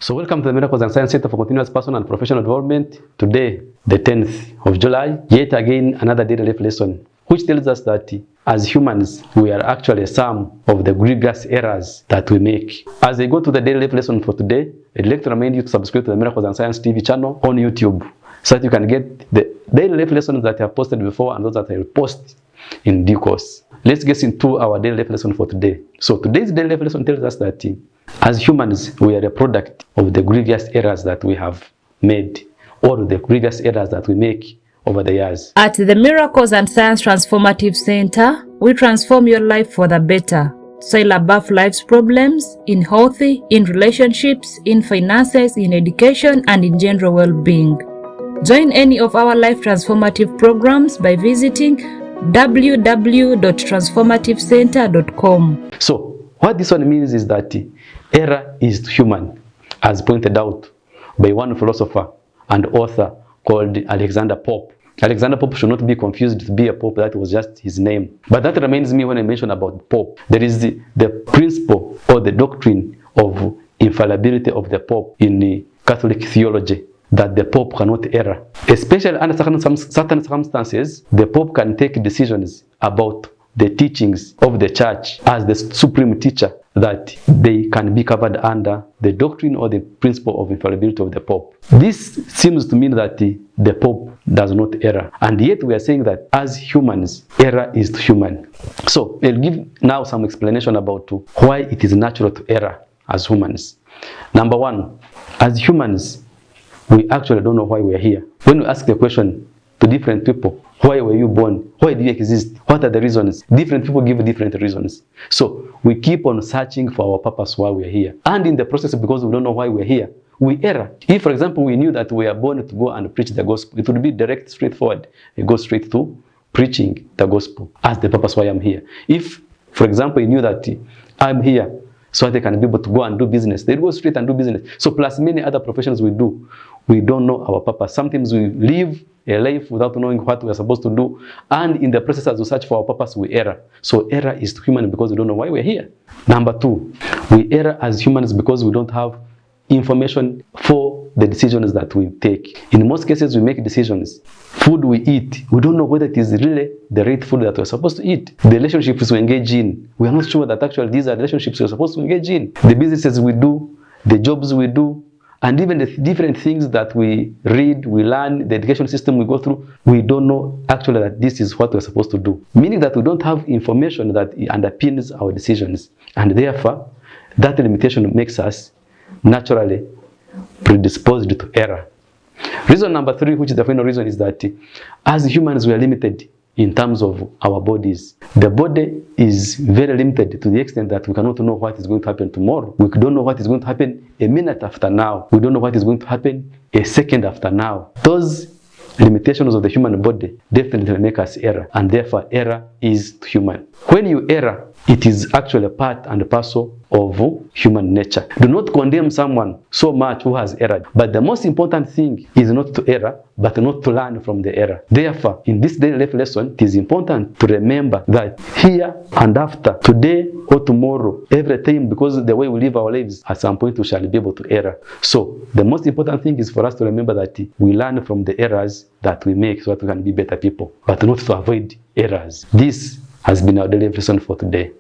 So welcome to the Miracles and Science Center for Continuous Personal and Professional Development. Today, the 10th of July, yet again another daily life lesson, which tells us that as humans, we are actually a sum of the grievous errors that we make. As I go to the daily life lesson for today, I'd like to remind you to subscribe to the Miracles and Science TV channel on YouTube, so that you can get the daily life lessons that I have posted before and those that I will post in due course. Let's get into our daily life lesson for today. So today's daily life lesson tells us that as humans, we are a product of the grievous errors that we have made, or the grievous errors that we make over the years. At the Miracles and Science Transformative Center, we transform your life for the better. Sail above life's problems in healthy, in relationships, in finances, in education, and in general well-being. Join any of our life transformative programs by visiting www.transformativecenter.com. So, what this one means is that error is human, as pointed out by one philosopher and author called Alexander Pope. Alexander Pope should not be confused to be a pope, that was just his name. But that reminds me when I mention about Pope. There is the principle or the doctrine of infallibility of the Pope in the Catholic theology, that the Pope cannot err. Especially under certain circumstances, the Pope can take decisions about the teachings of the church as the supreme teacher, that they can be covered under the doctrine or the principle of infallibility of the Pope. This seems to mean that the Pope does not err. And yet we are saying that as humans, error is human. So I'll give now some explanation about why it is natural to err as humans. Number one, as humans, we actually don't know why we are here. When we ask the question to different people, why were you born? Why do you exist? What are the reasons? Different people give different reasons. So we keep on searching for our purpose why we are here. And in the process, because we don't know why we are here, we err. If, for example, we knew that we are born to go and preach the gospel, it would be direct, straightforward. We go straight to preaching the gospel as the purpose why I'm here. If, for example, you knew that I'm here so they can be able to go and do business, they go straight and do business. So plus many other professions we do, we don't know our purpose. Sometimes we live a life without knowing what we are supposed to do, and in the process as we search for our purpose, we err. So error is human because we don't know why we're here. Number two, we err as humans because we don't have information for the decisions that we take. In most cases, we make decisions. Food we eat, we don't know whether it is really the right food that we're supposed to eat. The relationships we engage in, we are not sure that actually these are the relationships we're supposed to engage in. The businesses we do, the jobs we do, and even the different things that we read, we learn, the education system we go through, we don't know actually that this is what we're supposed to do. Meaning that we don't have information that underpins our decisions. And therefore, that limitation makes us naturally predisposed to error. Reason number three, which is the final reason, is that as humans we are limited in terms of our bodies. The body is very limited to the extent that we cannot know what is going to happen tomorrow. We don't know what is going to happen a minute after now. We don't know what is going to happen a second after now. Those limitations of the human body definitely make us err, and therefore error is human. When you err, it is actually part and parcel of human nature. Do not condemn someone so much who has erred. But the most important thing is not to err, but not to learn from the error. Therefore, in this daily life lesson, it is important to remember that here and after, today or tomorrow, every time, because the way we live our lives, at some point we shall be able to err. So, the most important thing is for us to remember that we learn from the errors that we make so that we can be better people, but not to avoid errors. This has been our daily lesson for today.